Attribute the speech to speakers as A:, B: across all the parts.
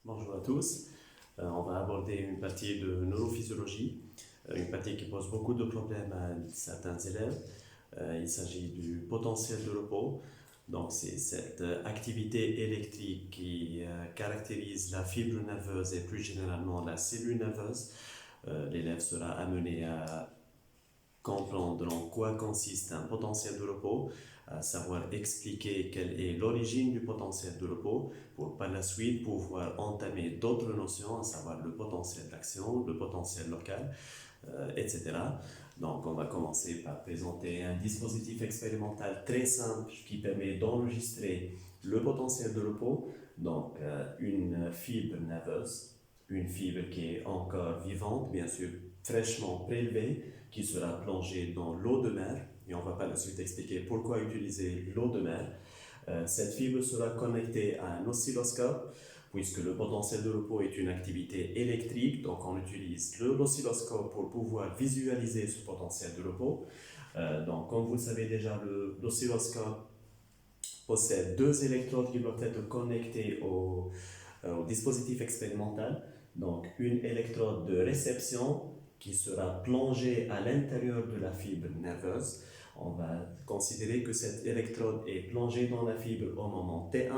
A: Bonjour à tous. On va aborder une partie de neurophysiologie, une partie qui pose beaucoup de problèmes à certains élèves. Il s'agit du potentiel de repos. Donc, c'est cette activité électrique qui caractérise la fibre nerveuse et plus généralement la cellule nerveuse. L'élève sera amené à comprendre en quoi consiste un potentiel de repos, à savoir expliquer quelle est l'origine du potentiel de repos pour par la suite pouvoir entamer d'autres notions, à savoir le potentiel d'action, le potentiel local, etc. Donc on va commencer par présenter un dispositif expérimental très simple qui permet d'enregistrer le potentiel de repos, donc une fibre nerveuse, une fibre qui est encore vivante, bien sûr fraîchement prélevée, qui sera plongée dans l'eau de mer, et on va par la suite expliquer pourquoi utiliser l'eau de mer. Cette fibre sera connectée à un oscilloscope, puisque le potentiel de repos est une activité électrique, donc on utilise l'oscilloscope pour pouvoir visualiser ce potentiel de repos. Donc comme vous le savez déjà, l'oscilloscope possède deux électrodes qui doivent être connectées au dispositif expérimental. Donc une électrode de réception qui sera plongée à l'intérieur de la fibre nerveuse. On va considérer que cette électrode est plongée dans la fibre au moment T1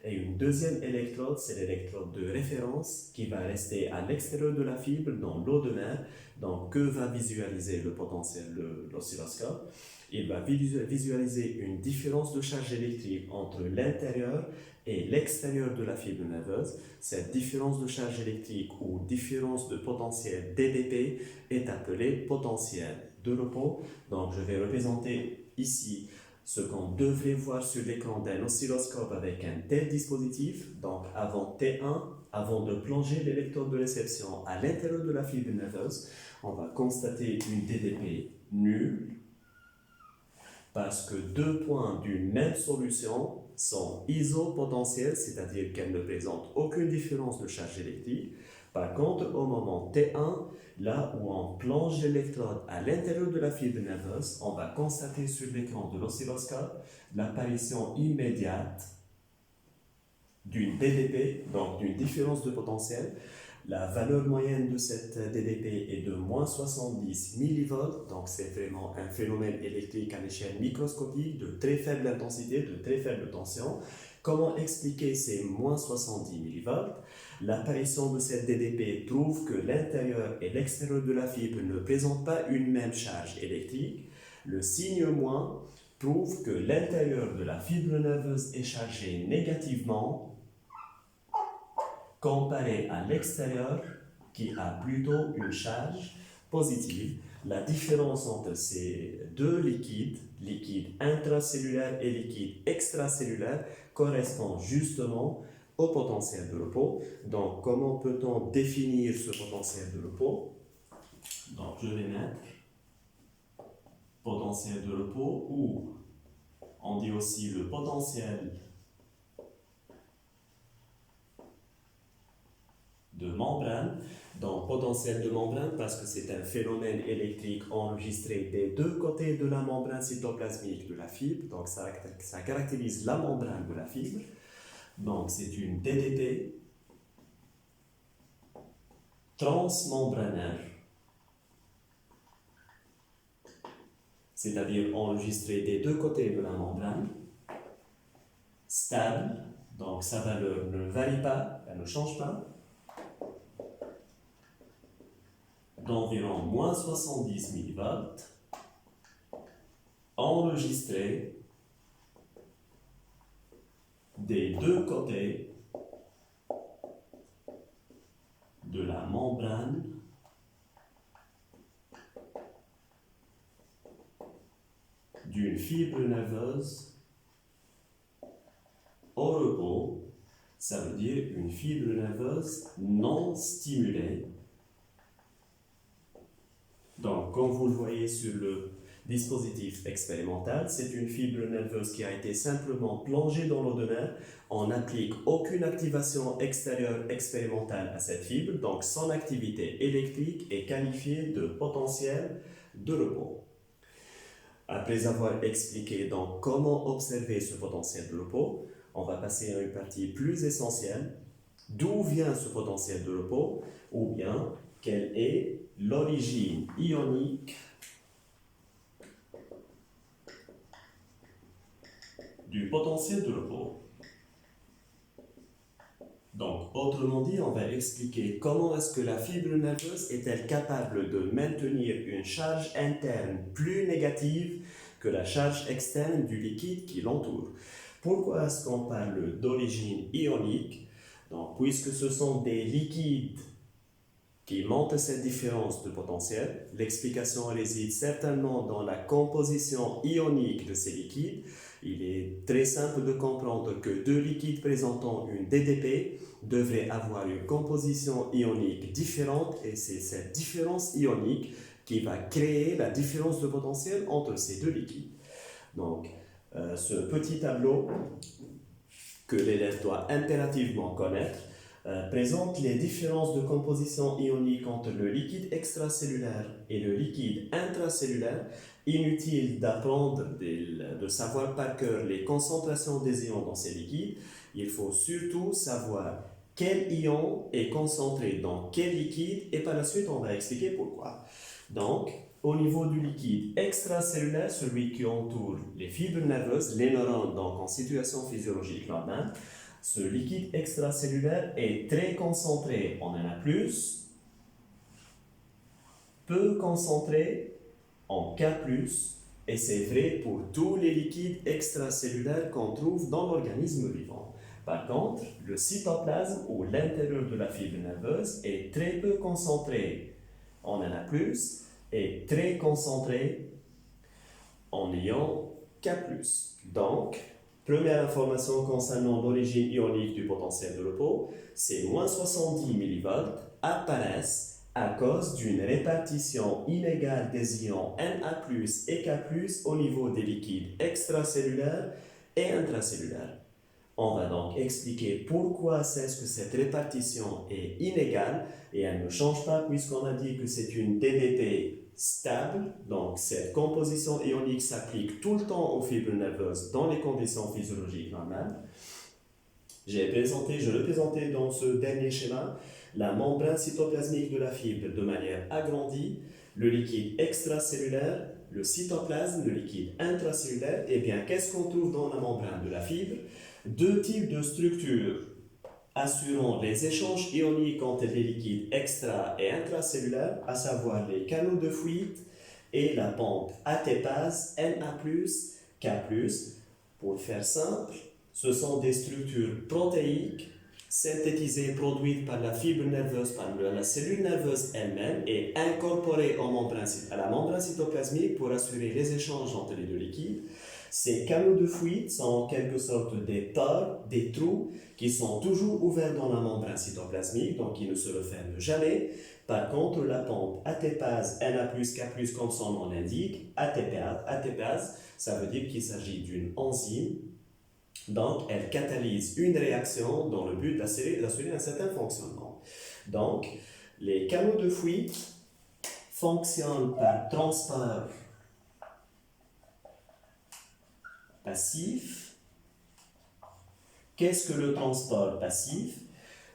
A: et une deuxième électrode, c'est l'électrode de référence qui va rester à l'extérieur de la fibre dans l'eau de mer. Donc que va visualiser le potentiel de l'oscilloscope? Il va visualiser une différence de charge électrique entre l'intérieur et l'extérieur de la fibre nerveuse. Cette différence de charge électrique ou différence de potentiel DDP est appelée potentiel de repos. Donc je vais représenter ici ce qu'on devrait voir sur l'écran d'un oscilloscope avec un tel dispositif. Donc avant T1, avant de plonger l'électrode de réception à l'intérieur de la fibre nerveuse, on va constater une DDP nulle, parce que deux points d'une même solution sont isopotentiels, c'est-à-dire qu'elles ne présentent aucune différence de charge électrique. Par contre, au moment T1, là où on plonge l'électrode à l'intérieur de la fibre nerveuse, on va constater sur l'écran de l'oscilloscope l'apparition immédiate d'une DDP, donc d'une différence de potentiel. La valeur moyenne de cette DDP est de moins 70 millivolts, donc c'est vraiment un phénomène électrique à l'échelle microscopique de très faible intensité, de très faible tension. Comment expliquer ces moins 70 millivolts? L'apparition de cette DDP prouve que l'intérieur et l'extérieur de la fibre ne présentent pas une même charge électrique. Le signe moins prouve que l'intérieur de la fibre nerveuse est chargé négativement comparé à l'extérieur qui a plutôt une charge positive. La différence entre ces deux liquides, liquide intracellulaire et liquide extracellulaire, correspond justement au potentiel de repos. Donc, comment peut-on définir ce potentiel de repos? Donc, je vais mettre potentiel de repos, ou on dit aussi le potentiel de membrane. Donc potentiel de membrane parce que c'est un phénomène électrique enregistré des deux côtés de la membrane cytoplasmique de la fibre. Donc ça caractérise la membrane de la fibre. Donc c'est une DDP transmembranaire, c'est-à-dire enregistré des deux côtés de la membrane, stable, donc sa valeur ne varie pas, elle ne change pas, d'environ moins 70 millivolts, enregistré des deux côtés de la membrane d'une fibre nerveuse au repos. Ça veut dire une fibre nerveuse non stimulée. Donc, comme vous le voyez sur le dispositif expérimental, c'est une fibre nerveuse qui a été simplement plongée dans l'eau de mer. On n'applique aucune activation extérieure expérimentale à cette fibre, donc son activité électrique est qualifiée de potentiel de repos. Après avoir expliqué donc comment observer ce potentiel de repos, on va passer à une partie plus essentielle d'où vient ce potentiel de repos, ou bien quelle est l'origine ionique du potentiel de repos. Donc, autrement dit, on va expliquer comment est-ce que la fibre nerveuse est-elle capable de maintenir une charge interne plus négative que la charge externe du liquide qui l'entoure. Pourquoi est-ce qu'on parle d'origine ionique? Donc, puisque ce sont des liquides qui montrent cette différence de potentiel, l'explication réside certainement dans la composition ionique de ces liquides. Il est très simple de comprendre que deux liquides présentant une DDP devraient avoir une composition ionique différente et c'est cette différence ionique qui va créer la différence de potentiel entre ces deux liquides. Donc, ce petit tableau que l'élève doit impérativement connaître présente les différences de composition ionique entre le liquide extracellulaire et le liquide intracellulaire. Inutile d'apprendre, de savoir par cœur les concentrations des ions dans ces liquides. Il faut surtout savoir quel ion est concentré dans quel liquide et par la suite on va expliquer pourquoi. Donc, au niveau du liquide extracellulaire, celui qui entoure les fibres nerveuses, les neurones, donc en situation physiologique normale, ce liquide extracellulaire est très concentré en Na+, peu concentré en K+, et c'est vrai pour tous les liquides extracellulaires qu'on trouve dans l'organisme vivant. Par contre, le cytoplasme ou l'intérieur de la fibre nerveuse est très peu concentré en Na+, et très concentré en ion K+. Donc, première information concernant l'origine ionique du potentiel de repos, ces moins 70 mV apparaissent à cause d'une répartition inégale des ions Na+, et K+, au niveau des liquides extracellulaires et intracellulaires. On va donc expliquer pourquoi c'est-ce que cette répartition est inégale et elle ne change pas puisqu'on a dit que c'est une DDP stable, donc cette composition ionique s'applique tout le temps aux fibres nerveuses dans les conditions physiologiques normales. Je l'ai présenté dans ce dernier schéma, la membrane cytoplasmique de la fibre de manière agrandie, le liquide extracellulaire, le cytoplasme, le liquide intracellulaire. Et bien, qu'est-ce qu'on trouve dans la membrane de la fibre? Deux types de structures assurant les échanges ioniques entre les liquides extra- et intracellulaires, à savoir les canaux de fuite et la pompe ATPase Na+, K+. Pour le faire simple, ce sont des structures protéiques synthétisées, produites par la fibre nerveuse, par la cellule nerveuse elle-même et incorporées à la membrane cytoplasmique pour assurer les échanges entre les deux liquides. Ces canaux de fuite sont en quelque sorte des pores, des trous qui sont toujours ouverts dans la membrane cytoplasmique, donc ils ne se referment jamais. Par contre, la pompe ATPase Na+, K+, comme son nom l'indique, ATPase, ça veut dire qu'il s'agit d'une enzyme. Donc, elle catalyse une réaction dans le but d'assurer un certain fonctionnement. Donc, les canaux de fuite fonctionnent par transport passif. Qu'est-ce que le transport passif?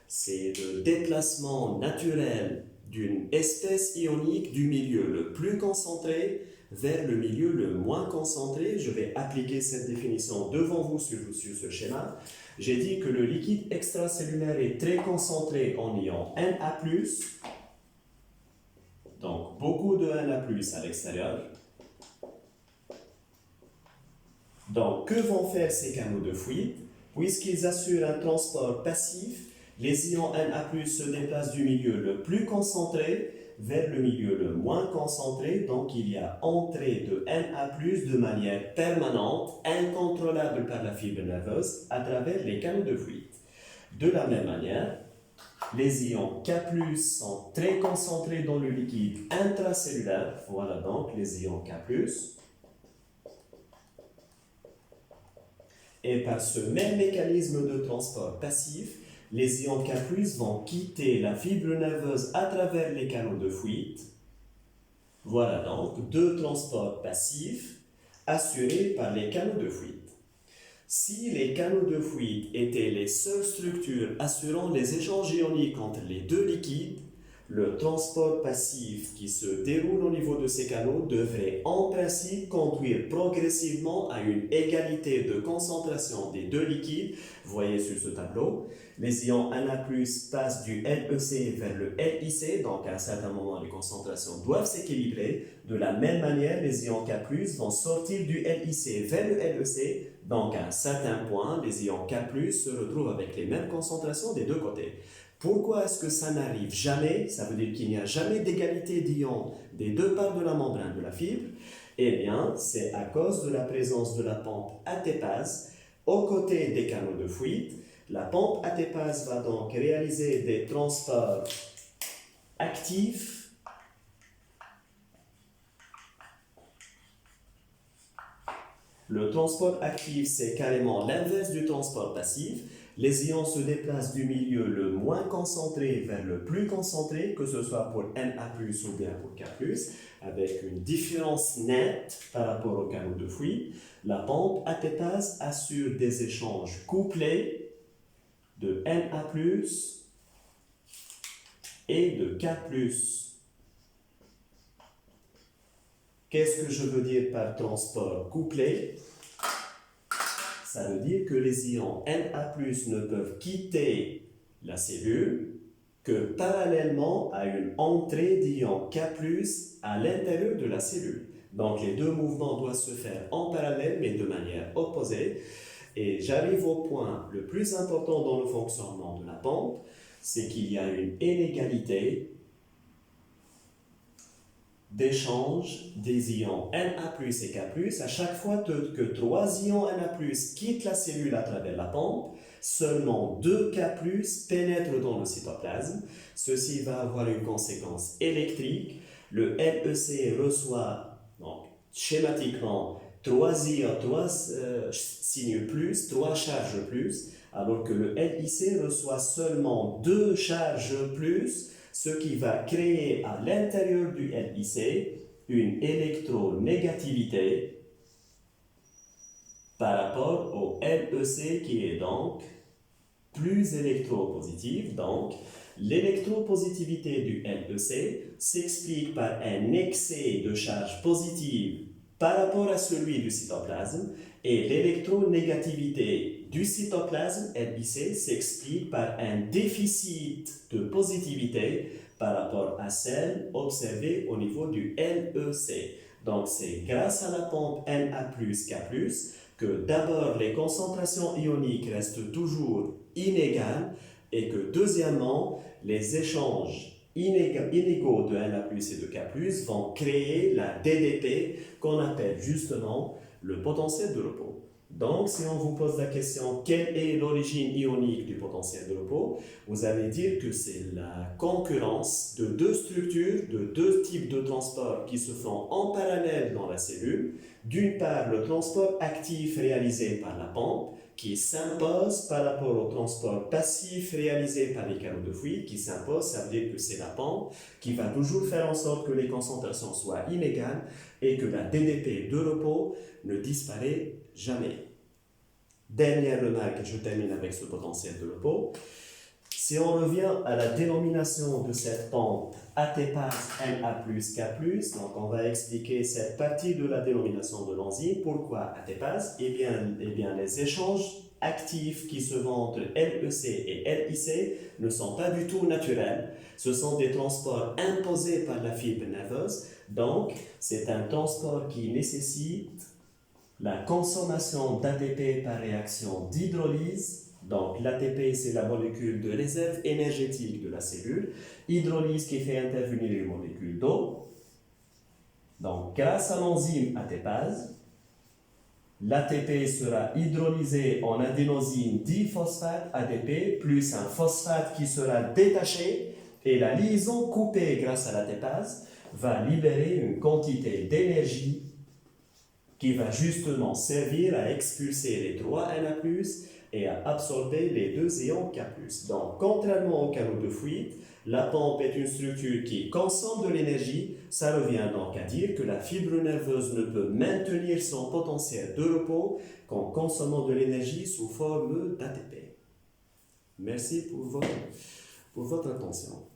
A: C'est le déplacement naturel d'une espèce ionique du milieu le plus concentré vers le milieu le moins concentré. Je vais appliquer cette définition devant vous sur ce schéma. J'ai dit que le liquide extracellulaire est très concentré en ion Na+, donc beaucoup de Na+, à l'extérieur. Donc, que vont faire ces canaux de fuite? Puisqu'ils assurent un transport passif, les ions Na+, se déplacent du milieu le plus concentré vers le milieu le moins concentré, donc il y a entrée de Na+, de manière permanente, incontrôlable par la fibre nerveuse, à travers les canaux de fuite. De la même manière, les ions K+, sont très concentrés dans le liquide intracellulaire, voilà donc les ions K+, et par ce même mécanisme de transport passif, les ions K+ vont quitter la fibre nerveuse à travers les canaux de fuite. Voilà donc deux transports passifs assurés par les canaux de fuite. Si les canaux de fuite étaient les seules structures assurant les échanges ioniques entre les deux liquides, le transport passif qui se déroule au niveau de ces canaux devrait en principe conduire progressivement à une égalité de concentration des deux liquides. Vous voyez sur ce tableau, les ions Na+ passent du LEC vers le LIC, donc à un certain moment les concentrations doivent s'équilibrer. De la même manière, les ions K+ vont sortir du LIC vers le LEC, donc à un certain point, les ions K+ se retrouvent avec les mêmes concentrations des deux côtés. Pourquoi est-ce que ça n'arrive jamais? Ça veut dire qu'il n'y a jamais d'égalité d'ions des deux parts de la membrane de la fibre. Eh bien, c'est à cause de la présence de la pompe ATPase aux côtés des canaux de fuite. La pompe ATPase va donc réaliser des transports actifs Le transport actif, c'est carrément l'inverse du transport passif. Les ions se déplacent du milieu le moins concentré vers le plus concentré, que ce soit pour Na+, ou bien pour K+, avec une différence nette par rapport au canaux de fuite. La pompe ATPase assure des échanges couplés de Na+, et de K+. Qu'est-ce que je veux dire par transport couplé? Ça veut dire que les ions Na+ ne peuvent quitter la cellule que parallèlement à une entrée d'ions K+ à l'intérieur de la cellule. Donc les deux mouvements doivent se faire en parallèle mais de manière opposée. Et j'arrive au point le plus important dans le fonctionnement de la pompe, c'est qu'il y a une inégalité d'échange des ions Na+ et K+. À chaque fois que 3 ions Na+ quittent la cellule à travers la pompe, seulement 2 K+ pénètrent dans le cytoplasme. Ceci va avoir une conséquence électrique. Le LEC reçoit, donc, schématiquement, 3 ions, 3 signes plus, 3 charges plus, alors que le LIC reçoit seulement 2 charges plus, ce qui va créer à l'intérieur du LIC une électronégativité par rapport au LEC qui est donc plus électropositif. Donc, l'électropositivité du LEC s'explique par un excès de charge positive par rapport à celui du cytoplasme et l'électronégativité du cytoplasme LIC s'explique par un déficit de positivité par rapport à celle observée au niveau du LEC. Donc c'est grâce à la pompe Na+, K+, que d'abord les concentrations ioniques restent toujours inégales et que deuxièmement les échanges inégaux de Na+ et de K+ vont créer la DDP qu'on appelle justement le potentiel de repos. Donc, si on vous pose la question quelle est l'origine ionique du potentiel de repos, vous allez dire que c'est la concurrence de deux structures, de deux types de transports qui se font en parallèle dans la cellule. D'une part, le transport actif réalisé par la pompe, qui s'impose par rapport au transport passif réalisé par les canaux de fuite, qui s'impose, ça veut dire que c'est la pompe qui va toujours faire en sorte que les concentrations soient inégales et que la DDP de repos ne disparaît jamais. Dernière remarque, et je termine avec ce potentiel de repos. Si on revient à la dénomination de cette pompe ATPase Na+, K+, donc on va expliquer cette partie de la dénomination de l'enzyme. Pourquoi ATPase? Eh bien, les échanges actifs qui se vont entre LEC et LIC ne sont pas du tout naturels. Ce sont des transports imposés par la fibre nerveuse. Donc, c'est un transport qui nécessite la consommation d'ATP par réaction d'hydrolyse. Donc l'ATP, c'est la molécule de réserve énergétique de la cellule. Hydrolyse qui fait intervenir les molécules d'eau. Donc grâce à l'enzyme ATPase, l'ATP sera hydrolysé en adénosine diphosphate ATP plus un phosphate qui sera détaché et la liaison coupée grâce à l'ATPase va libérer une quantité d'énergie qui va justement servir à expulser les 3 Na+,
B: et à absorber les deux ions K+. Donc, contrairement au canot de fuite, la pompe est une structure qui consomme de l'énergie. Ça revient donc à dire que la fibre nerveuse ne peut maintenir son potentiel de repos qu'en consommant de l'énergie sous forme d'ATP. Merci pour votre attention.